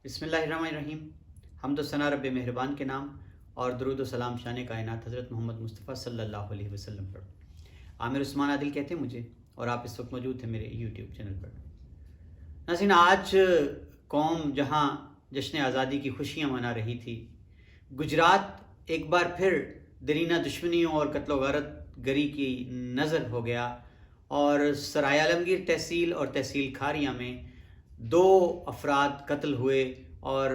बिस्मिल्लाहिर्रहमानिर्रहीम। हम्द व सना रब मेहरबान के नाम और दरूद व सलाम शान कायनात हज़रत मोहम्मद मुस्तफ़ा सल्लल्लाहु अलैहि वसल्लम पर। आमिर उस्मान आदिल कहते हैं मुझे, और आप इस वक्त मौजूद थे मेरे यूट्यूब चैनल पर। नाज़रीन, आज कौम जहाँ जश्न आज़ादी की खुशियाँ मना रही थी, गुजरात एक बार फिर दरीना दुश्मनियों और कत्ल गारत गरी की नज़र हो गया और सराय आलमगीर तहसील और तहसील खारिया में 2 अफराद कत्ल हुए और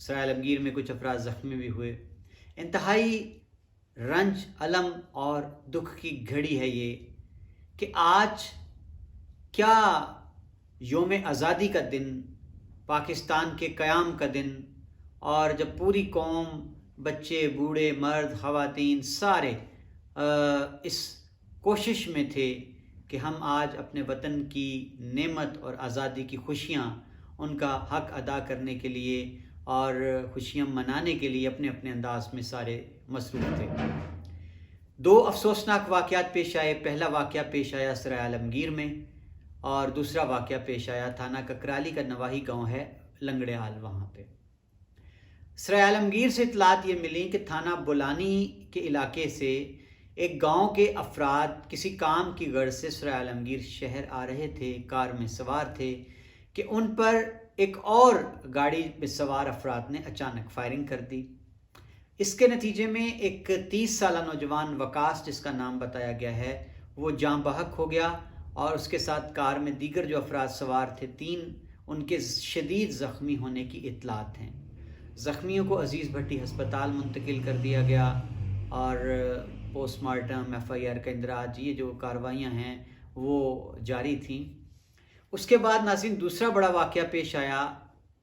सराय आलमगीर में कुछ अफराद ज़ख्मी भी हुए। इंतहाई रंज, अलम और दुख की घड़ी है ये कि आज क्या योम आज़ादी का दिन, पाकिस्तान के क़याम का दिन, और जब पूरी कौम, बच्चे, बूढ़े, मर्द, ख़वातीन सारे इस कोशिश में थे कि हम आज अपने वतन की नेमत और आज़ादी की खुशियाँ, उनका हक़ अदा करने के लिए और खुशियाँ मनाने के लिए अपने अपने अंदाज में सारे मसरूफ़ थे। 2 अफसोसनाक वाक़यात पेश आए। पहला वाक़या पेश आया सराय आलमगीर में और दूसरा वाक़या पेश आया थाना ककराली का नवाही गांव है लंगड़ेहाल, वहाँ पे। सराय आलमगीर से इतलात ये मिली कि थाना बुलानी के इलाके से एक गांव के अफराद किसी काम की गर्ज से सराय आलमगीर शहर आ रहे थे, कार में सवार थे कि उन पर एक और गाड़ी में सवार अफराद ने अचानक फायरिंग कर दी। इसके नतीजे में एक 30 साला नौजवान वकास, जिसका नाम बताया गया है, वो जाँ बहक हो गया और उसके साथ कार में दीगर जो अफराद सवार थे 3, उनके शदीद ज़ख्मी होने की इतलात हैं। ज़ख्मियों को अजीज़ भट्टी हस्पताल मुंतकिल कर दिया गया और पोस्टमार्टम, FIR का इंदराज, ये जो कार्रवाइयाँ हैं वो जारी थीं। उसके बाद नाज़रीन दूसरा बड़ा वाक़या पेश आया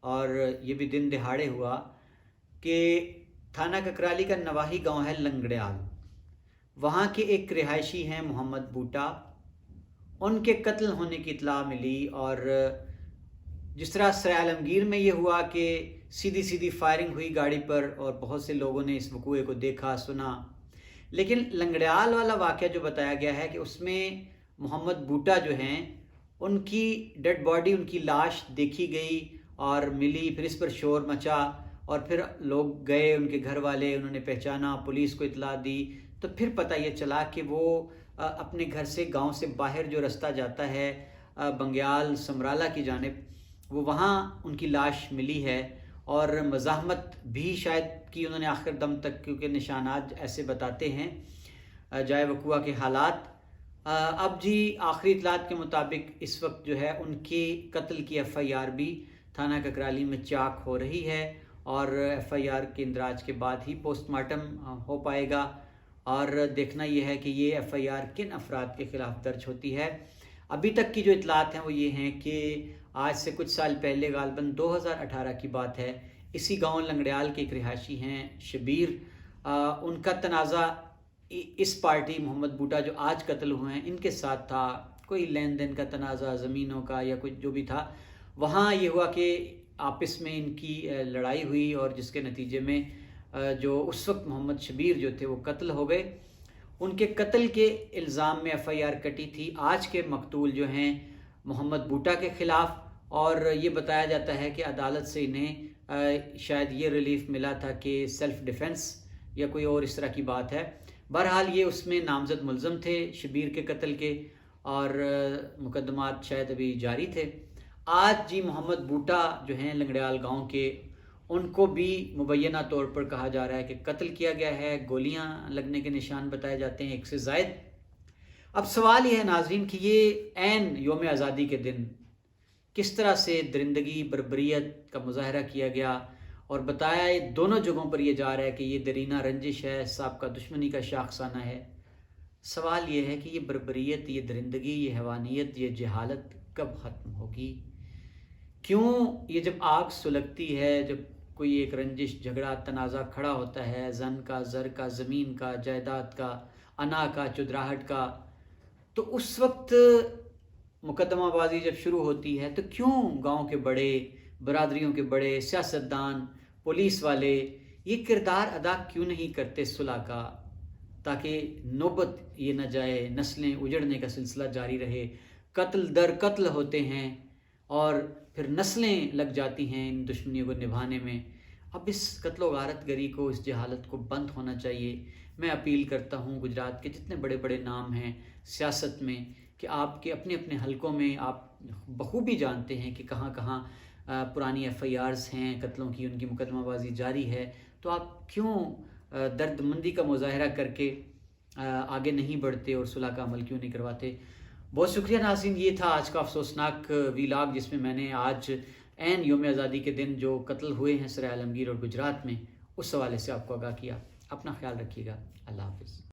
और ये भी दिन दिहाड़े हुआ कि थाना ककराली का नवाही गांव है लंगड़ेहाल, वहाँ के एक रिहायशी हैं मोहम्मद बूटा, उनके कत्ल होने की इत्तला मिली। और जिस तरह सराय आलमगीर में ये हुआ कि सीधी सीधी फायरिंग हुई गाड़ी पर और बहुत से लोगों ने इस वक़ूए को देखा, सुना, लेकिन लंगड़ेहाल वाला वाक़या जो बताया गया है कि उसमें मोहम्मद बूटा जो हैं, उनकी डेड बॉडी, उनकी लाश देखी गई और मिली, फिर इस पर शोर मचा और फिर लोग गए, उनके घर वाले, उन्होंने पहचाना, पुलिस को इत्तला दी, तो फिर पता ये चला कि वो अपने घर से, गांव से बाहर जो रास्ता जाता है बंग्याल समराला की जानिब, वो वहाँ उनकी लाश मिली है और मज़ाहमत भी शायद की उन्होंने आखिर दम तक, क्योंकि निशानात ऐसे बताते हैं जाए वक़ुआ के हालात। अब जी आखिरी इतलात के मुताबिक इस वक्त जो है उनके कत्ल की FIR भी थाना ककराली में चाक हो रही है और FIR के इंदराज के बाद ही पोस्टमार्टम हो पाएगा और देखना यह है कि ये FIR किन अफराद के ख़िलाफ़ दर्ज होती है। अभी तक की जो इतलात हैं वो ये हैं कि आज से कुछ साल पहले, गालबन 2018 की बात है, इसी गांव लंगड़ेहाल के एक रिहायशी हैं शबीर, उनका तनाज़ा इस पार्टी मोहम्मद बूटा जो आज कत्ल हुए हैं इनके साथ था। कोई लेन देन का तनाज़ा, ज़मीनों का या कुछ जो भी था, वहाँ ये हुआ कि आपस में इनकी लड़ाई हुई और जिसके नतीजे में जो उस वक्त मोहम्मद शबीर जो थे वो कत्ल हो गए। उनके कत्ल के इल्ज़ाम में FIR कटी थी आज के मकतूल जो हैं मोहम्मद बूटा के ख़िलाफ़, और ये बताया जाता है कि अदालत से इन्हें शायद ये रिलीफ मिला था कि सेल्फ़ डिफेंस या कोई और इस तरह की बात है। बहरहाल ये उसमें नामज़द मुल्ज़म थे शबीर के कत्ल के और मुकदमात शायद अभी जारी थे। आज जी मोहम्मद बूटा जो हैं लंगड़ेहाल गांव के, उनको भी मुबैना तौर पर कहा जा रहा है कि कत्ल किया गया है, गोलियां लगने के निशान बताए जाते हैं 1 से ज़ायद। अब सवाल ये है नाज़रीन कि ये ऐन योम आज़ादी के दिन किस तरह से दरिंदगी, बर्बरियत का मुजाहरा किया गया और बताया दोनों जगहों पर यह जा रहा है कि ये दरीना रंजिश है, साबका दुश्मनी का शाखसाना है। सवाल ये है कि ये बर्बरियत, ये दरिंदगी, ये हैवानियत, ये जहालत कब ख़त्म होगी? क्यों ये जब आग सुलगती है, जब कोई एक रंजिश, झगड़ा, तनाज़ा खड़ा होता है, ज़न का, ज़र का, ज़मीन का, जायदाद का, अना का, चुदराहट का, तो उस वक्त मुकदमाबाजी जब शुरू होती है तो क्यों गांव के बड़े, बरादरियों के बड़े, सियासतदान, पुलिस वाले ये किरदार अदा क्यों नहीं करते सुलह का, ताकि नौबत ये न जाए, नस्लें उजड़ने का सिलसिला जारी रहे। कत्ल दर कत्ल होते हैं اور پھر نسلیں لگ جاتی ہیں ان دشمنیوں کو نبھانے میں۔ اب اس قتل و غارت گری کو، اس جہالت کو بند ہونا چاہیے۔ میں اپیل کرتا ہوں گجرات کے جتنے بڑے بڑے نام ہیں سیاست میں، کہ آپ کے اپنے اپنے حلقوں میں آپ بخوبی جانتے ہیں کہ کہاں کہاں پرانی ایف آئی آرز ہیں قتلوں کی، ان کی مقدمہ بازی جاری ہے، تو آپ کیوں درد مندی کا مظاہرہ کر کے آگے نہیں بڑھتے اور صلح کا عمل کیوں نہیں کرواتے؟ بہت شکریہ ناظرین، یہ تھا آج کا افسوسناک ویلاگ جس میں نے آج عین یوم آزادی کے دن جو قتل ہوئے ہیں سرائے عالمگیر اور گجرات میں، اس حوالے سے آپ کو آگاہ کیا۔ اپنا خیال رکھیے گا۔ اللہ حافظ۔